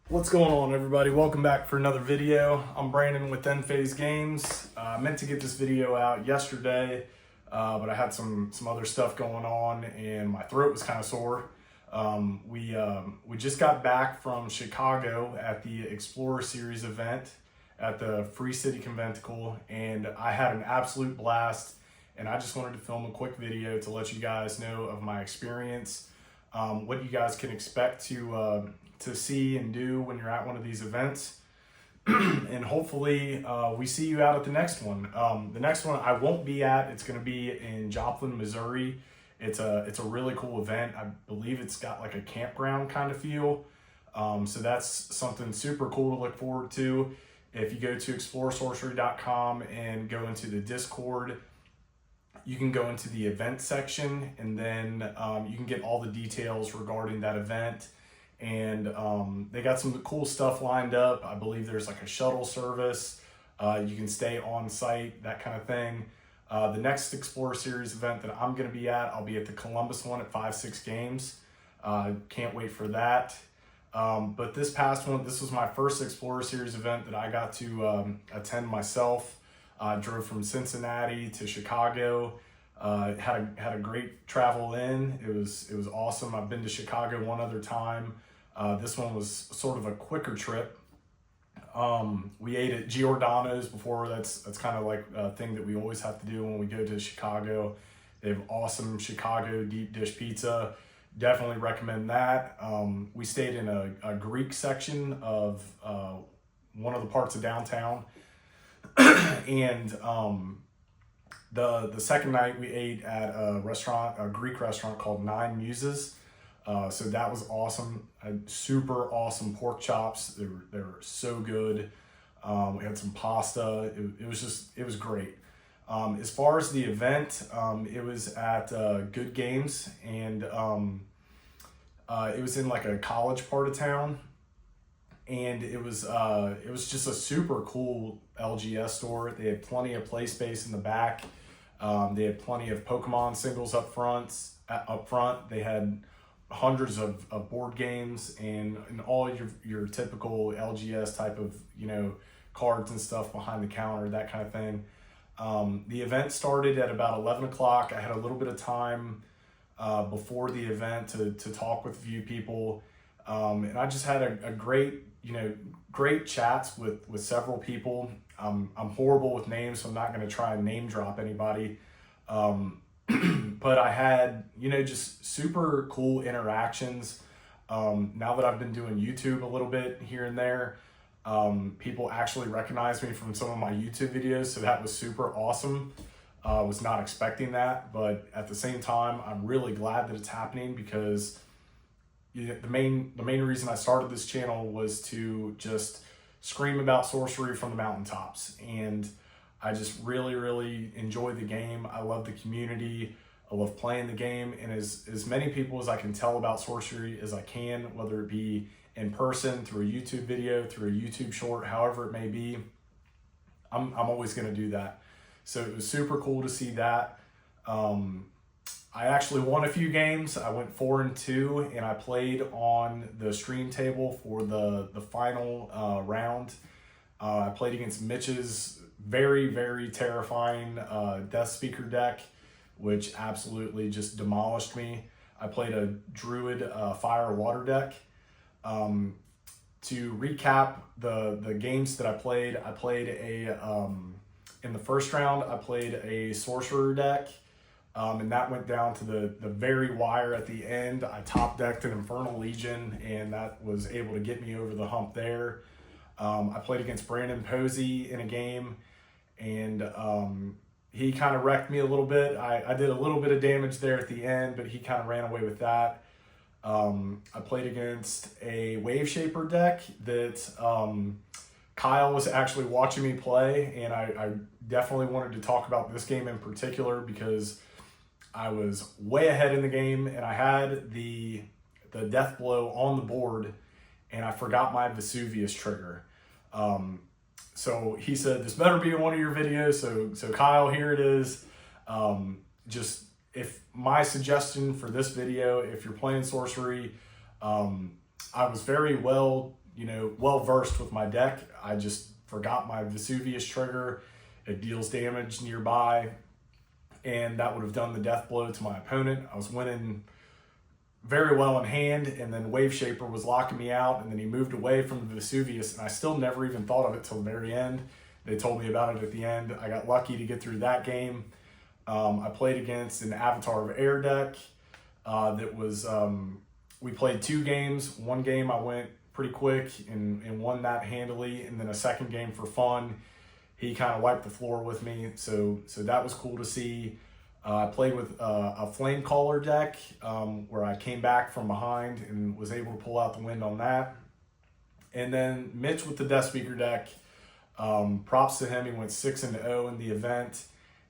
What's going on, everybody? Welcome back for another video. I'm Brandon with EndFaze Games. I meant to get this video out yesterday, but I had some other stuff going on and my throat was kind of sore. We just got back from Chicago at the Explorer Series event at the Free City Conventicle, and I had an absolute blast. And I just wanted to film a quick video to let you guys know of my experience, what you guys can expect to see and do when you're at one of these events. And hopefully we see you out at the next one. The next one I won't be at. It's going to be in Joplin, Missouri. It's a really cool event. I believe it's got like a campground kind of feel. So that's something super cool to look forward to. If you go to exploresorcery.com and go into the Discord, you can go into the event section, and then you can get all the details regarding that event. And they got some cool stuff lined up. I believe there's like a shuttle service. You can stay on site, that kind of thing. The next Explorer Series event that I'm going to be at, I'll be at the Columbus one at 5-6 Games. Can't wait for that. But this past one, this was my first Explorer Series event that I got to attend myself. I drove from Cincinnati to Chicago. Had a great travel in. It was awesome. I've been to Chicago one other time. This one was sort of a quicker trip. We ate at Giordano's before. That's kind of like a thing that we always have to do when we go to Chicago. They have awesome Chicago deep dish pizza. Definitely recommend that. We stayed in a Greek section of one of the parts of downtown. And the second night we ate at a Greek restaurant called Nine Muses. So that was awesome. Super awesome pork chops. They were so good. We had some pasta. It was great. As far as the event, it was at Good Games, and it was in like a college part of town. And it was just a super cool LGS store. They had plenty of play space in the back. They had plenty of Pokemon singles up front. They had hundreds of board games and all your typical LGS type of, cards and stuff behind the counter, that kind of thing. The event started at about 11 o'clock. I had a little bit of time before the event to talk with a few people. And I just had a great chats with several people. I'm horrible with names, so I'm not going to try and name drop anybody. But I had, just super cool interactions. Now that I've been doing YouTube a little bit here and there, people actually recognize me from some of my YouTube videos. So that was super awesome. Was not expecting that, but at the same time, I'm really glad that it's happening, because the main reason I started this channel was to just scream about sorcery from the mountaintops. And I just really, really enjoy the game. I love the community. I love playing the game. And as many people as I can tell about sorcery as I can, whether it be in person, through a YouTube video, through a YouTube short, however it may be, I'm always going to do that. So it was super cool to see that. I actually won a few games. I went 4-2, and I played on the stream table for the final round. I played against Mitch's very, very terrifying Death Speaker deck, which absolutely just demolished me. I played a Druid Fire Water deck. To recap the games that I played in the first round, I played a Sorcerer deck. And that went down to the very wire at the end. I top decked an Infernal Legion, and that was able to get me over the hump there. I played against Brandon Posey in a game, and he kind of wrecked me a little bit. I did a little bit of damage there at the end, but he kind of ran away with that. I played against a Wave Shaper deck that Kyle was actually watching me play, and I definitely wanted to talk about this game in particular because I was way ahead in the game, and I had the death blow on the board, and I forgot my Vesuvius trigger. So he said, "This better be in one of your videos." So Kyle, here it is. Just if my suggestion for this video, if you're playing sorcery, I was very well well versed with my deck. I just forgot my Vesuvius trigger. It deals damage nearby, and that would have done the death blow to my opponent. I was winning very well in hand, and then Wave Shaper was locking me out, and then he moved away from the Vesuvius, and I still never even thought of it till the very end. They told me about it at the end. I got lucky to get through that game. I played against an Avatar of Air deck that was, we played 2 games. One game I went pretty quick and won that handily, and then a second game for fun. He kind of wiped the floor with me, so that was cool to see. I played with a Flame Caller deck where I came back from behind and was able to pull out the win on that. And then Mitch with the Death Speaker deck, props to him. He went 6-0 in the event,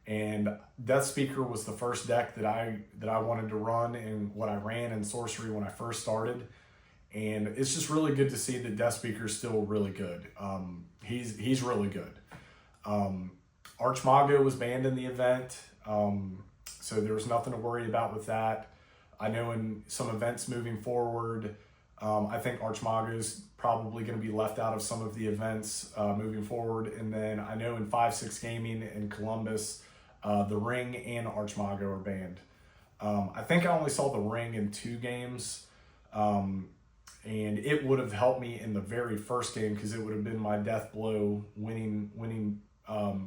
and Death Speaker was the first deck that I wanted to run and what I ran in Sorcery when I first started. And it's just really good to see that Death Speaker is still really good. He's really good. Archmago was banned in the event. So there was nothing to worry about with that. I know in some events moving forward, I think Archmago's probably going to be left out of some of the events moving forward. And then I know in 5-6 Gaming in Columbus, the Ring and Archmago are banned. I think I only saw the Ring in 2 games, and it would have helped me in the very first game because it would have been my death blow winning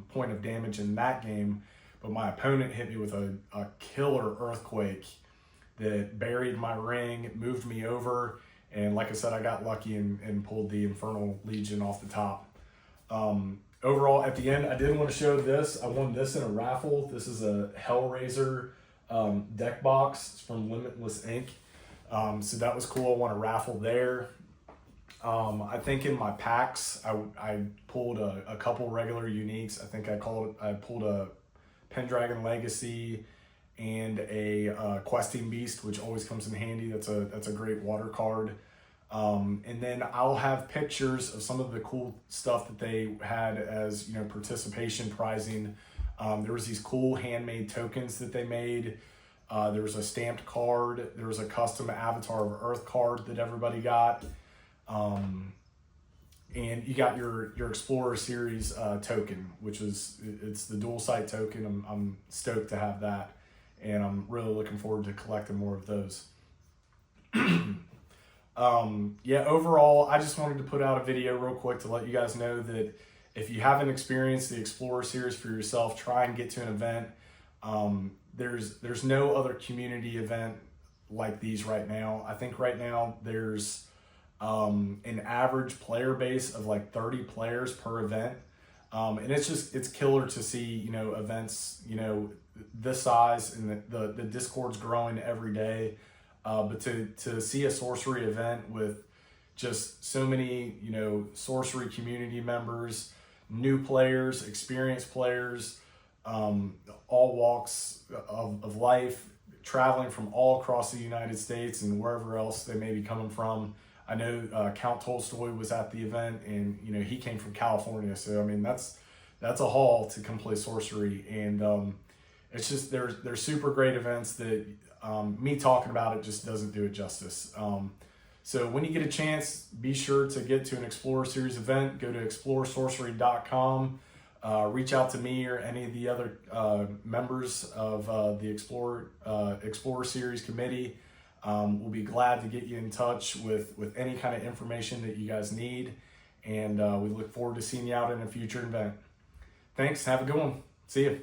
point of damage in that game. But my opponent hit me with a killer Earthquake that buried my Ring, moved me over, and like I said, I got lucky and pulled the Infernal Legion off the top. Overall, at the end, I did want to show this. I won this in a raffle. This is a Hellraiser deck box. It's from Limitless Inc. So that was cool. I won a raffle there. I think in my packs, I pulled a couple regular uniques. I think I pulled a Pendragon Legacy and a Questing Beast, which always comes in handy. That's a great water card. And then I'll have pictures of some of the cool stuff that they had as participation prizing. There was these cool handmade tokens that they made. There was a stamped card. There was a custom Avatar of Earth card that everybody got. And you got your Explorer Series token, it's the dual site token. I'm stoked to have that, and I'm really looking forward to collecting more of those. Yeah, overall, I just wanted to put out a video real quick to let you guys know that if you haven't experienced the Explorer Series for yourself, try and get to an event. There's no other community event like these right now. I think right now there's an average player base of like 30 players per event. And it's killer to see, events, this size, and the Discord's growing every day. But to see a Sorcery event with just so many, Sorcery community members, new players, experienced players, all walks of life, traveling from all across the United States and wherever else they may be coming from. I know Count Tolstoy was at the event, and he came from California, so I mean that's a haul to come play Sorcery, and it's just they're super great events that me talking about it just doesn't do it justice. So when you get a chance, be sure to get to an Explorer Series event. Go to exploresorcery.com. Reach out to me or any of the other members of the Explorer Series committee. We'll be glad to get you in touch with any kind of information that you guys need, and we look forward to seeing you out in a future event. Thanks. Have a good one. See you.